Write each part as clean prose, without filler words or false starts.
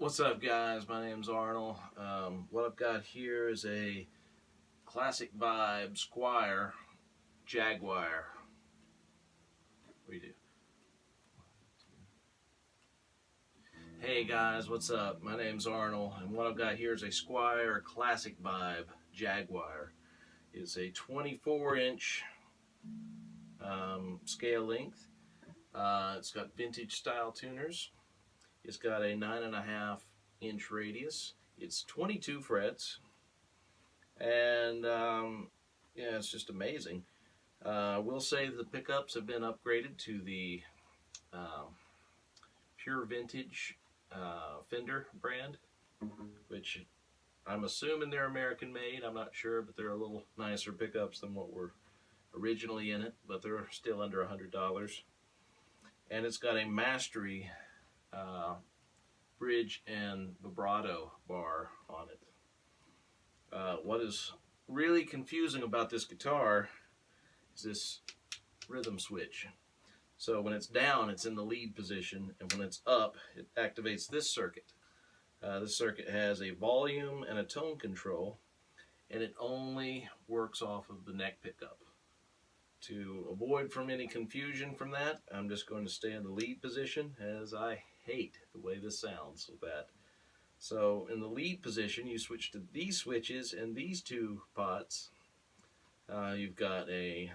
What's up, guys? My name's Arnold. What I've got here is a Classic Vibe Squire Jaguar. What do you do? Hey guys, what's up? My name's Arnold, and what I've got here is a Squire Classic Vibe Jaguar. It's a 24-inch scale length. It's got vintage style tuners. It's got a 9.5-inch radius. It's 22 frets, and yeah, it's just amazing. We'll say the pickups have been upgraded to the Pure Vintage Fender brand, which I'm assuming they're American made. I'm not sure, but they're a little nicer pickups than what were originally in it, but they're still under $100. And it's got a Mastery bridge and vibrato bar on it. What is really confusing about this guitar is this rhythm switch. So when it's down, it's in the lead position, and when it's up, it activates this circuit. This circuit has a volume and a tone control, and it only works off of the neck pickup. To avoid from any confusion from that, I'm just going to stay in the lead position, as I hate the way this sounds with that. So in the lead position, you switch to these switches and these two pots. You've got a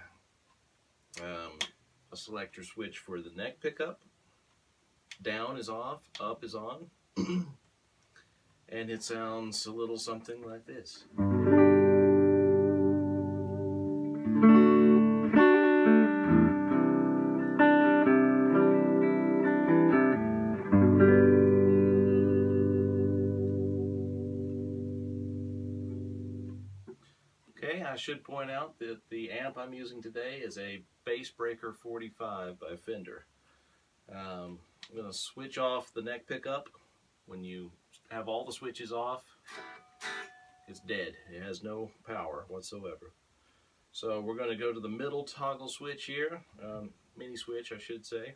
selector switch for the neck pickup. Down is off, up is on, and it sounds a little something like this. Okay, I should point out that the amp I'm using today is a Bass Breaker 45 by Fender. I'm going to switch off the neck pickup. When you have all the switches off, it's dead. It has no power whatsoever. So we're going to go to the middle toggle switch here, mini switch I should say,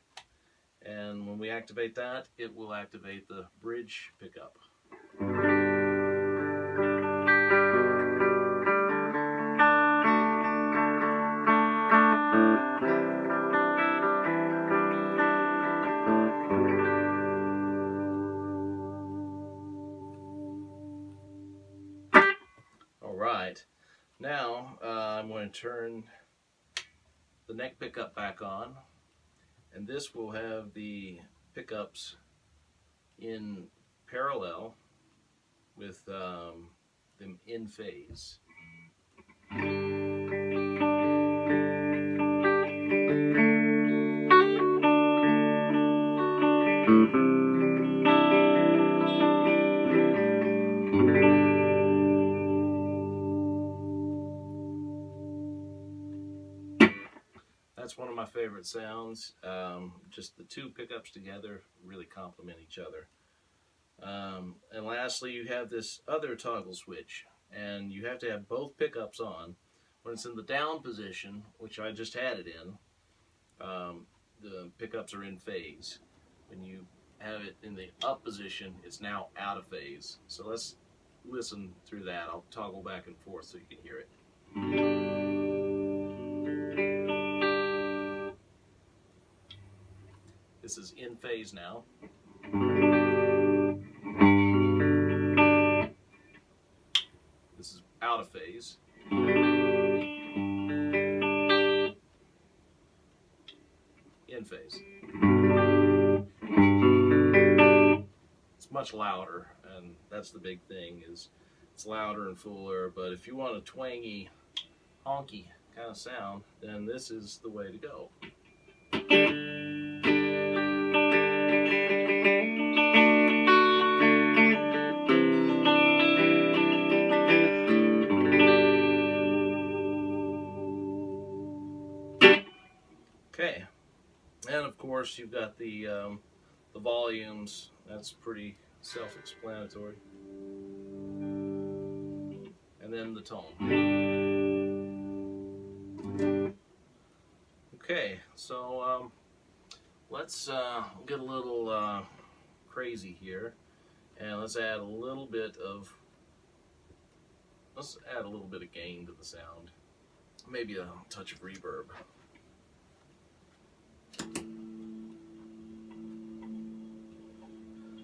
and when we activate that, it will activate the bridge pickup. Alright, now I'm going to turn the neck pickup back on, and this will have the pickups in parallel with them in phase. That's one of my favorite sounds. Just the two pickups together really complement each other. And lastly, you have this other toggle switch, and you have to have both pickups on. When it's in the down position, which I just had it in, the pickups are in phase. When you have it in the up position, it's now out of phase. So let's listen through that. I'll toggle back and forth so you can hear it. This is in phase now. This is out of phase. In phase. It's much louder, and that's the big thing, is it's louder and fuller, but if you want a twangy, honky kind of sound, then this is the way to go. Okay, and of course you've got the volumes. That's pretty self-explanatory. And then the tone. Okay, so let's get a little crazy here And let's add a little bit of gain to the sound. Maybe a touch of reverb.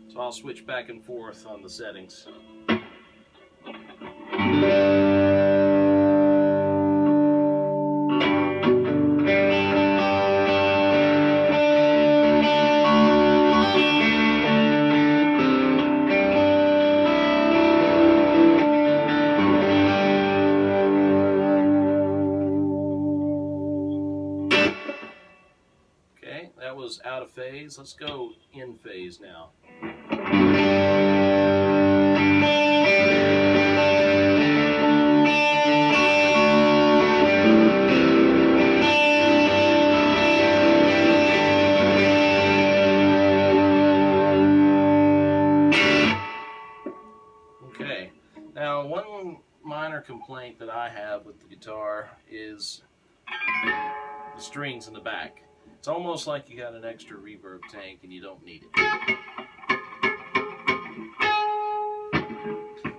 So I'll switch back and forth on the settings. Okay, that was out of phase. Let's go in phase now. Okay, now one minor complaint that I have with the guitar is the strings in the back. It's almost like you got an extra reverb tank and you don't need it.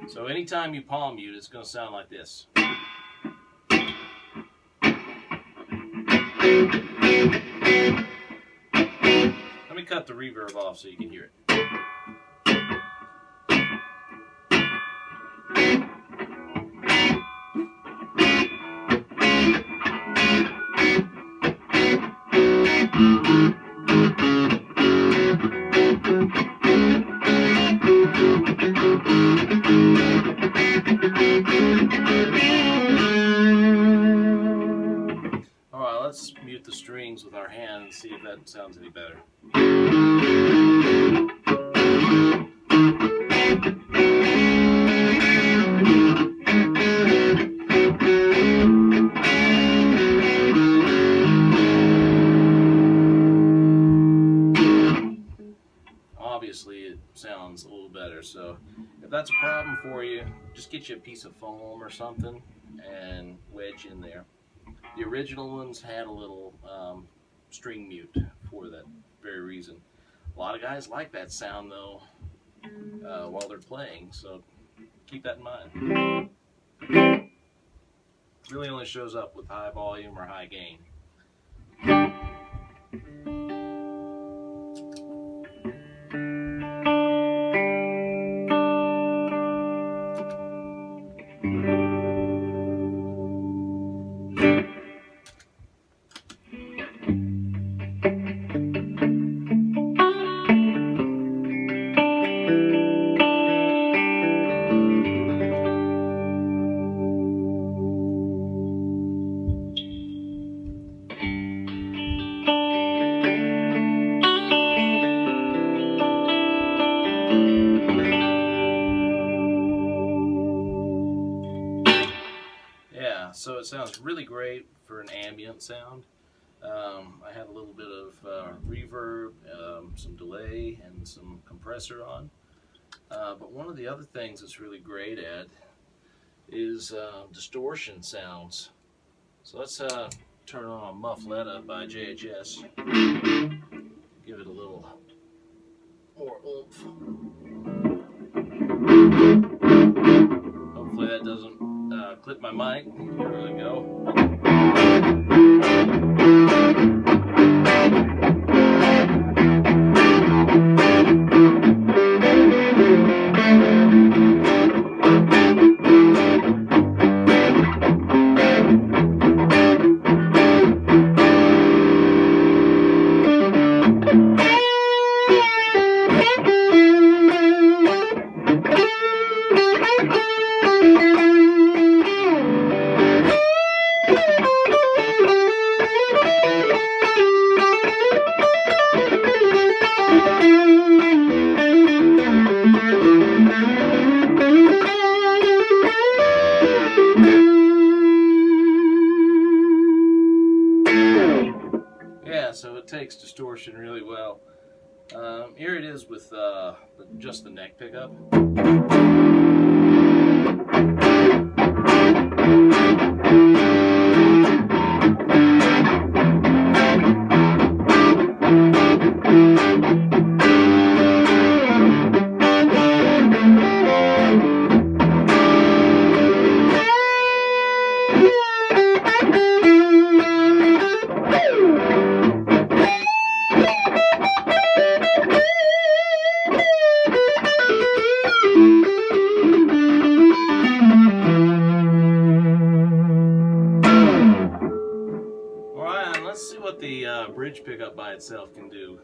So anytime you palm mute, it's going to sound like this. Let me cut the reverb off so you can hear it. Alright, let's mute the strings with our hand and see if that sounds any better. Obviously it sounds a little better, so if that's a problem for you, just get you a piece of foam or something and wedge in there. The original ones had a little string mute for that very reason. A lot of guys like that sound though while they're playing, so keep that in mind. It really only shows up with high volume or high gain. So it sounds really great for an ambient sound. I had a little bit of reverb, some delay, and some compressor on. But one of the other things it's really great at is distortion sounds. So let's turn on Muffletta by JHS. Give it a little more oomph. Hopefully that doesn't clip my mic. Here we go. So it takes distortion really well. Here it is with just the neck pickup. bridge pickup by itself can do.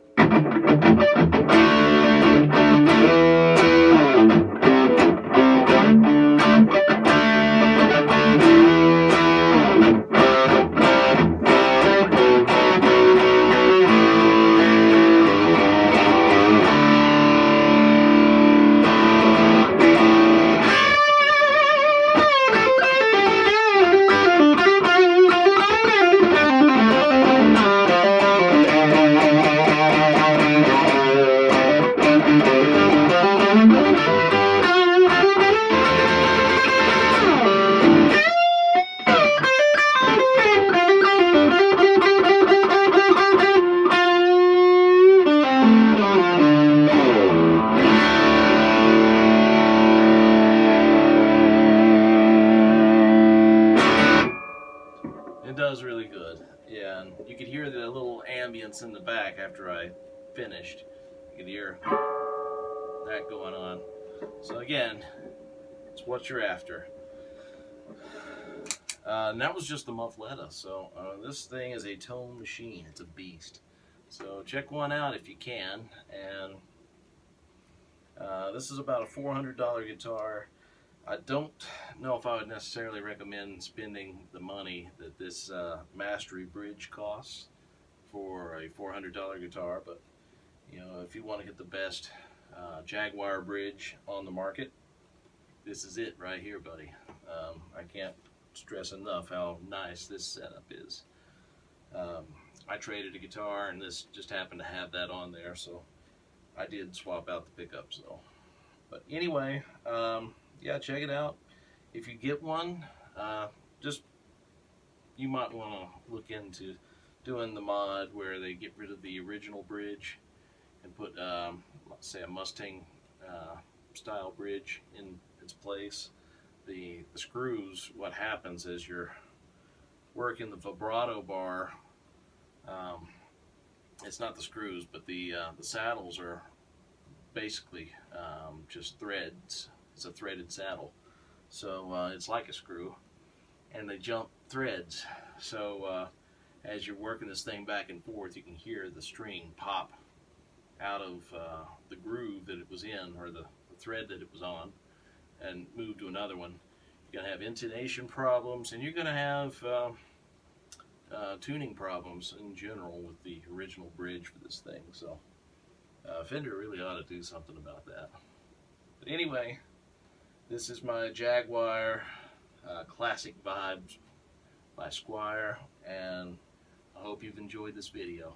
It does really good. Yeah, and you could hear the little ambience in the back after I finished. You could hear that going on. So again, it's what you're after. And that was just the muffletta. So this thing is a tone machine. It's a beast. So check one out if you can. And this is about a $400 guitar. I don't know if I would necessarily recommend spending the money that this Mastery bridge costs for a $400 guitar, but you know, if you want to get the best Jaguar bridge on the market, this is it right here, buddy. I can't stress enough how nice this setup is. I traded a guitar and this just happened to have that on there, so I did swap out the pickups though. But anyway, yeah, check it out. If you get one, you might want to look into doing the mod where they get rid of the original bridge and put, let's say, a Mustang style bridge in its place. The screws, what happens is you're working the vibrato bar. It's not the screws, but the saddles are basically just threads. It's a threaded saddle, so it's like a screw, and they jump threads. So as you're working this thing back and forth, you can hear the string pop out of the groove that it was in, or the thread that it was on, and move to another one. You're going to have intonation problems, and you're going to have tuning problems in general with the original bridge for this thing. So Fender really ought to do something about that. But anyway, this is my Jaguar Classic Vibes by Squire, and I hope you've enjoyed this video.